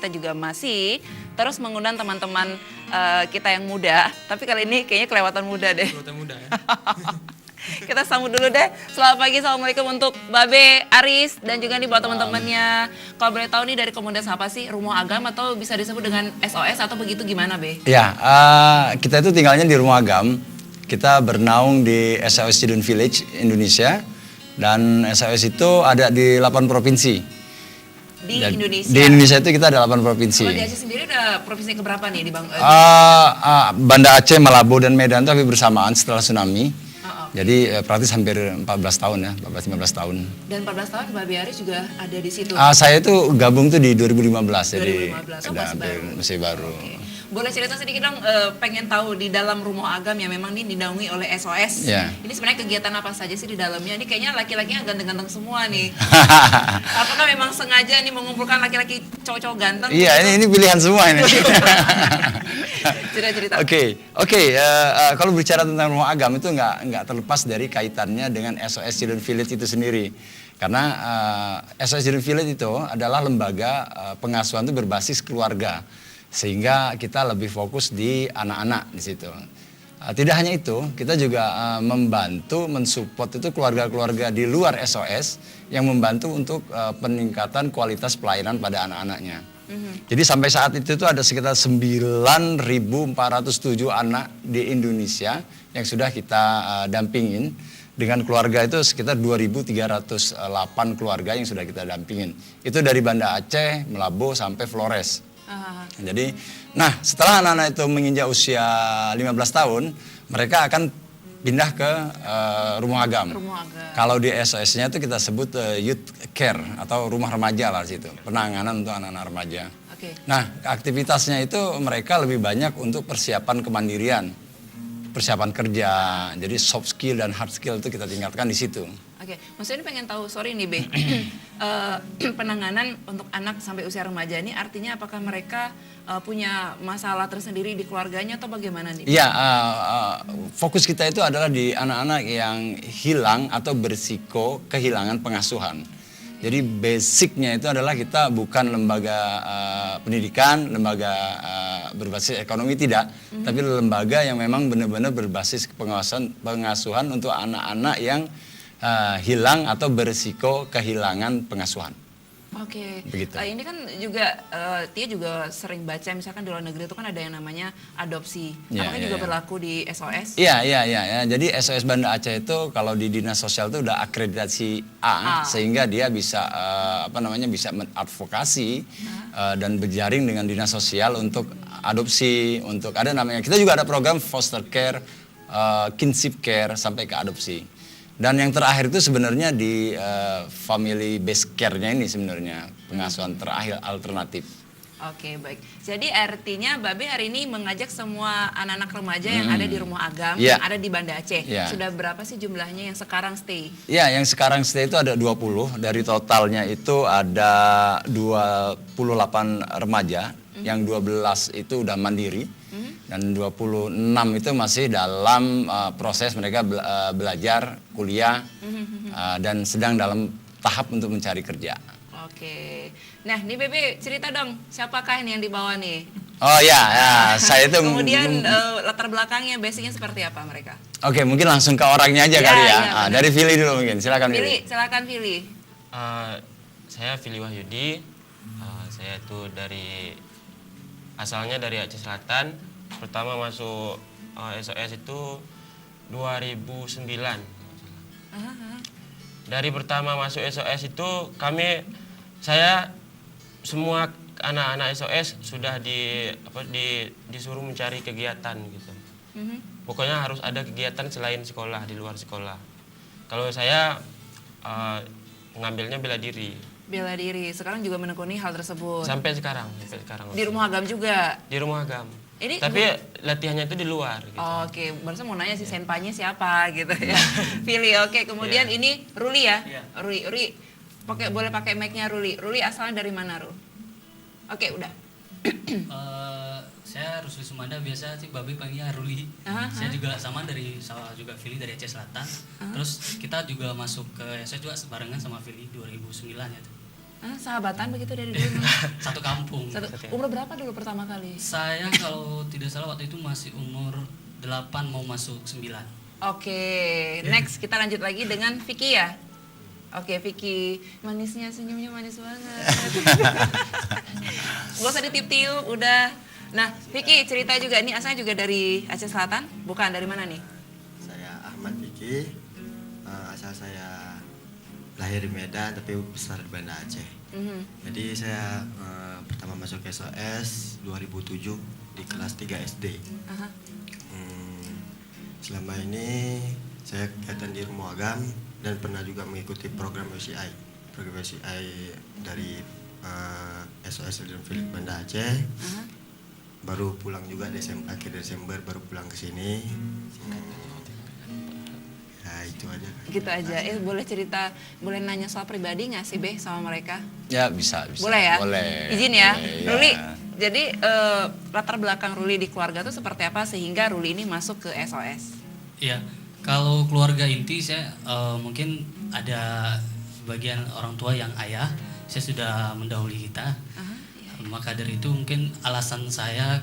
kita juga masih terus mengundang teman-teman kita yang muda. Tapi kali ini kayaknya kelewatan muda deh. Kelewatan muda ya. Kita sambut dulu deh. Selamat pagi, assalamualaikum untuk Babe, Aris, dan juga nih buat teman-temannya. Kalau boleh tahu nih dari komunitas apa sih? Rumah Agam atau bisa disebut dengan SOS atau begitu gimana, Be? Ya, kita itu tinggalnya di Rumah Agam. Kita bernaung di SOS Student Village Indonesia. Dan SOS itu ada di 8 provinsi. Di Indonesia? Di Indonesia itu kita ada 8 provinsi. Kalau di Aceh sendiri udah provinsi keberapa nih? Banda Aceh, Malabo, dan Medan itu hampir bersamaan setelah tsunami. Jadi praktis hampir 14 tahun ya, 14-15 tahun. Dan 14 tahun Babe Aris juga ada di situ? Saya itu gabung tuh di 2015, 2015. jadi Masih baru. masih baru. Okay. Boleh cerita sedikit dong, pengen tahu di dalam Rumah Agam yang memang ini dinaungi oleh SOS. Yeah. Ini sebenarnya kegiatan apa saja sih di dalamnya? Ini kayaknya laki-lakinya ganteng-ganteng semua nih. Apakah memang sengaja nih mengumpulkan laki-laki cowok-cowok ganteng? Iya, ini pilihan semua ini. Cerita-cerita. Oke. Kalau bicara tentang Rumah Agam itu nggak terlepas dari kaitannya dengan SOS Student Village itu sendiri. Karena SOS Student Village itu adalah lembaga pengasuhan itu berbasis keluarga. Sehingga kita lebih fokus di anak-anak di situ. Tidak hanya itu, kita juga membantu, mensupport itu keluarga-keluarga di luar SOS yang membantu untuk peningkatan kualitas pelayanan pada anak-anaknya. Jadi sampai saat itu tuh ada sekitar 9.407 anak di Indonesia yang sudah kita dampingin. Dengan keluarga itu sekitar 2.308 keluarga yang sudah kita dampingin. Itu dari Banda Aceh, Malabo sampai Flores. Jadi, setelah anak-anak itu menginjak usia 15 tahun, mereka akan pindah ke Rumah Agam. Kalau di SOS-nya itu kita sebut youth care atau rumah remaja lah situ, penanganan untuk anak-anak remaja. Okay. Nah, aktivitasnya itu mereka lebih banyak untuk persiapan kemandirian, persiapan kerja. Jadi soft skill dan hard skill itu kita tingkatkan di situ. Oke, maksudnya ini pengen tahu, sorry nih Be, penanganan untuk anak sampai usia remaja ini artinya apakah mereka punya masalah tersendiri di keluarganya atau bagaimana nih? Iya, fokus kita itu adalah di anak-anak yang hilang atau berisiko kehilangan pengasuhan. Jadi basicnya itu adalah kita bukan lembaga pendidikan, lembaga berbasis ekonomi tidak, tapi lembaga yang memang benar-benar berbasis pengasuhan untuk anak-anak yang hilang atau berisiko kehilangan pengasuhan. Oke. Begitu. Ini kan juga Tia juga sering baca misalkan di luar negeri itu kan ada yang namanya adopsi. Apakah juga berlaku di SOS? Iya. Jadi SOS Banda Aceh itu kalau di Dinas Sosial itu udah akreditasi A. Sehingga dia bisa bisa mengadvokasi dan berjaring dengan Dinas Sosial untuk adopsi, untuk kita juga ada program foster care, kinship care sampai ke adopsi. Dan yang terakhir itu sebenarnya di family based care-nya ini sebenarnya pengasuhan terakhir alternatif. Oke, baik. Jadi artinya Babe hari ini mengajak semua anak-anak remaja yang ada di Rumah Agam, yang ada di Banda Aceh. Sudah berapa sih jumlahnya yang sekarang stay? Iya, yang sekarang stay itu ada 20. Dari totalnya itu ada 28 remaja, yang 12 itu udah mandiri. Dan 26 itu masih dalam proses mereka belajar, kuliah, dan sedang dalam tahap untuk mencari kerja. Oke. Nah, nih Bebe cerita dong, siapakah ini yang dibawa nih? Oh ya, saya itu... Kemudian latar belakangnya, basicnya seperti apa mereka? Oke, mungkin langsung ke orangnya aja kali ya. Iya, Dari Vili dulu mungkin, silakan Vili. Silakan Vili. Saya Vili Wahyudi, saya itu asalnya dari Aceh Selatan. Pertama masuk SOS itu 2009. Dari pertama masuk SOS itu saya semua anak-anak SOS sudah disuruh mencari kegiatan gitu. Pokoknya harus ada kegiatan selain sekolah, di luar sekolah. Kalau saya mengambilnya bela diri. Bela diri, sekarang juga menekuni hal tersebut. Sampai sekarang. Di Rumah Agam juga? Di Rumah Agam. Ini tapi latihannya itu di luar gitu. Oke, barusan mau nanya si senpanya siapa gitu ya. Vili, oke. Kemudian ini Ruli ya? Ruli. Boleh pakai mic-nya Ruli. Ruli asalnya dari mana, Ru? Oke, udah. Saya Rusli Sumanda, biasa sih Babe panggilnya Ruli. Saya juga sama juga Vili dari Aceh Selatan. Terus kita juga masuk ke SOS juga barengan sama Vili 2009 ya. Sahabatan begitu dari dulu? Satu kampung. Umur berapa dulu pertama kali? Saya kalau tidak salah waktu itu masih umur 8 mau masuk 9. Oke, next kita lanjut lagi dengan Vicky ya. Oke, Vicky, manisnya senyumnya manis banget. Gak usah ditiup-tiup, udah. Nah, Vicky cerita juga, ini asalnya juga dari Aceh Selatan? Bukan, dari mana nih? Saya Ahmad Vicky, asal saya lahir di Medan tapi besar di Banda Aceh. Jadi saya pertama masuk SOS 2007 di kelas 3 SD. Selama ini saya kegiatan di Rumah Agam dan pernah juga mengikuti program OCI. Program OCI dari SOS Children Village Banda Aceh. Baru pulang juga akhir Desember baru pulang ke sini. Ya itu aja. Gitu aja. Boleh cerita, boleh nanya soal pribadi nggak sih Be sama mereka? Ya bisa. Boleh ya? Boleh. Izin ya? Boleh, ya. Ruli, jadi latar belakang Ruli di keluarga tuh seperti apa sehingga Ruli ini masuk ke SOS? Iya, kalau keluarga inti saya mungkin ada bagian orang tua yang ayah, saya sudah mendahului kita. Maka dari itu mungkin alasan saya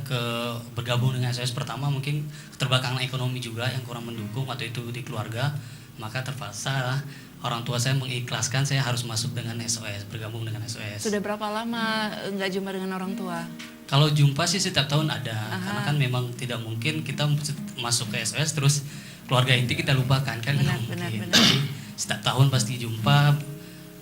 bergabung dengan SOS pertama mungkin keterbelakangan ekonomi juga yang kurang mendukung waktu itu di keluarga. Maka terpaksa orang tua saya mengikhlaskan saya harus masuk dengan SOS, bergabung dengan SOS. Sudah berapa lama nggak jumpa dengan orang tua? Kalau jumpa sih setiap tahun ada, karena kan memang tidak mungkin kita masuk ke SOS terus keluarga inti kita lupakan kan. Benar. Jadi setiap tahun pasti jumpa.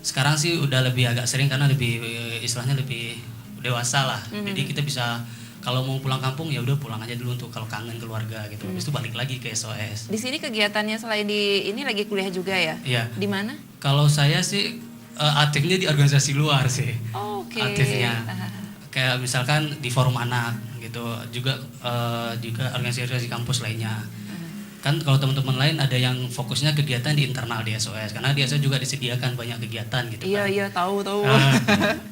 Sekarang sih udah lebih agak sering karena lebih istilahnya lebih dewasa lah. Jadi kita bisa kalau mau pulang kampung ya udah pulang aja dulu untuk kalau kangen keluarga gitu. Habis itu balik lagi ke SOS. Di sini kegiatannya selain di ini lagi kuliah juga ya? Iya. Di mana? Kalau saya sih aktifnya di organisasi luar sih. Oke. Aktifnya. Kayak misalkan di forum anak gitu, juga organisasi kampus lainnya. Kan kalau teman-teman lain ada yang fokusnya kegiatan di internal di SOS, karena di SOS juga disediakan banyak kegiatan gitu kan. Iya tahu.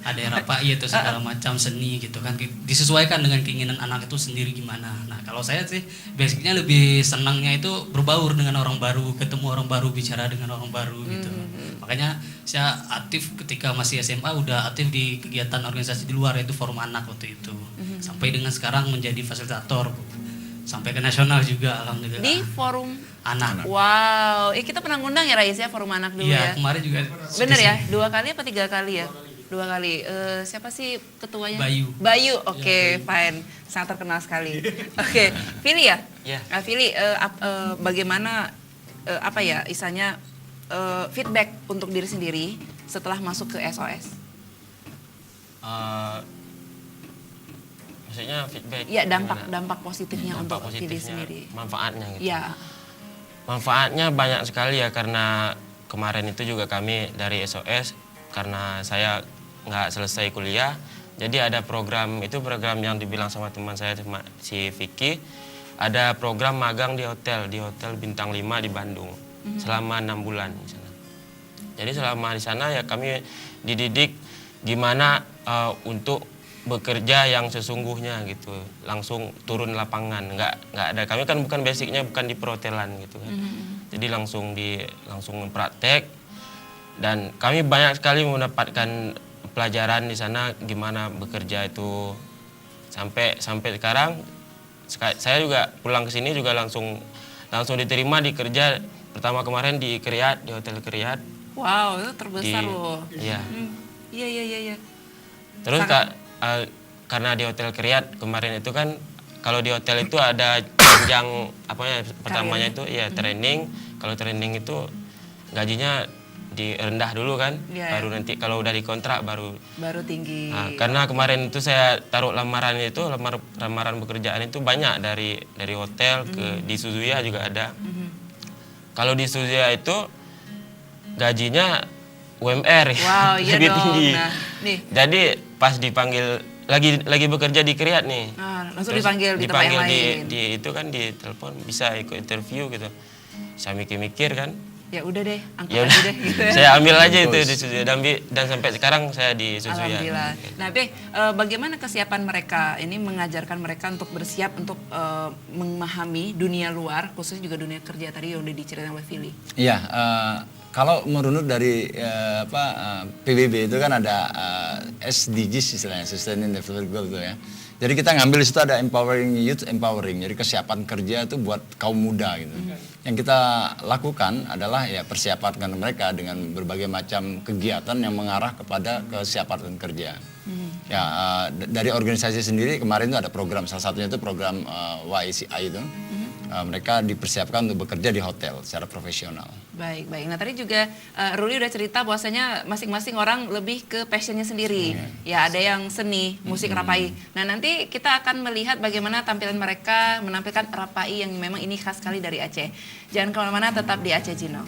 Ada yang rapai itu segala macam seni gitu kan, disesuaikan dengan keinginan anak itu sendiri gimana. Nah kalau saya sih basicnya lebih senangnya itu berbaur dengan orang baru, ketemu orang baru, bicara dengan orang baru gitu. Makanya saya aktif ketika masih SMA udah aktif di kegiatan organisasi di luar, yaitu forum anak waktu itu. Sampai dengan sekarang menjadi fasilitator sampai ke nasional juga alhamdulillah. Di forum anak. Wow, kita pernah ngundang ya Rais ya forum anak dulu ya. Iya, kemarin juga. Bener ya? 2 kali apa 3 kali ya? 2 kali. Siapa sih ketuanya? Bayu. Oke, fine. Sangat terkenal sekali. Oke, Vili ya? Iya. Vili, bagaimana apa ya istilahnya feedback untuk diri sendiri setelah masuk ke SOS? Maksudnya feedback. Ya gimana? dampak positifnya Dampak untuk diri positifnya, sendiri. manfaatnya gitu. Ya. Manfaatnya banyak sekali ya, karena kemarin itu juga kami dari SOS karena saya nggak selesai kuliah, jadi ada program yang dibilang sama teman saya si Vicky, ada program magang di hotel bintang 5 di Bandung selama 6 bulan di sana. Jadi selama di sana ya kami dididik gimana untuk bekerja yang sesungguhnya gitu, langsung turun lapangan, nggak ada, kami kan bukan basicnya bukan di perhotelan gitu kan, jadi langsung praktek, dan kami banyak sekali mendapatkan pelajaran di sana gimana bekerja itu, sampai sekarang saya juga pulang ke sini juga langsung diterima di kerja pertama kemarin di Kriat, di Hotel Kriat. Wow, itu terbesar loh. Iya. Iya. Terus karena di Hotel Kriat kemarin itu kan, kalau di hotel itu ada jenjang pertamanya itu ya training. Kalau training itu gajinya rendah dulu kan, baru nanti kalau udah dikontrak baru tinggi. Nah, karena kemarin itu saya taruh lamaran pekerjaan itu banyak dari hotel ke di Suzuya juga ada. Kalau di Suzuya itu gajinya UMR Wow, iya lebih dong. tinggi. Nah, nih. Jadi pas dipanggil lagi bekerja di Kriat nih. Langsung Terus dipanggil di tempat yang lain. di itu kan di telepon bisa ikut interview gitu. Saya mikir-mikir kan. Ya udah deh, angkat Ya aja udah. deh gitu. Saya ambil aja itu di Suzuya dan sampai sekarang saya di Suzuya. Alhamdulillah. Nah, Be, bagaimana kesiapan mereka ini mengajarkan mereka untuk bersiap untuk memahami dunia luar, khususnya juga dunia kerja tadi yang udah diceritain oleh Vili? Iya, Kalau merunut dari PBB itu kan ada SDGs istilahnya, Sustainable Development Goal itu ya. Jadi kita ngambil di situ ada empowering youth, empowering. Jadi kesiapan kerja itu buat kaum muda gitu. Yang kita lakukan adalah ya persiapan mereka dengan berbagai macam kegiatan yang mengarah kepada kesiapan kerja. Ya dari organisasi sendiri kemarin itu ada program, salah satunya itu program YCI itu. Mereka dipersiapkan untuk bekerja di hotel secara profesional. Baik, baik. Nah tadi juga Ruli udah cerita bahwasanya masing-masing orang lebih ke passionnya sendiri. Ya ada yang seni, musik Rapai. Nah nanti kita akan melihat bagaimana tampilan mereka menampilkan Rapai yang memang ini khas sekali dari Aceh. Jangan kemana-mana, tetap di Aceh Jino.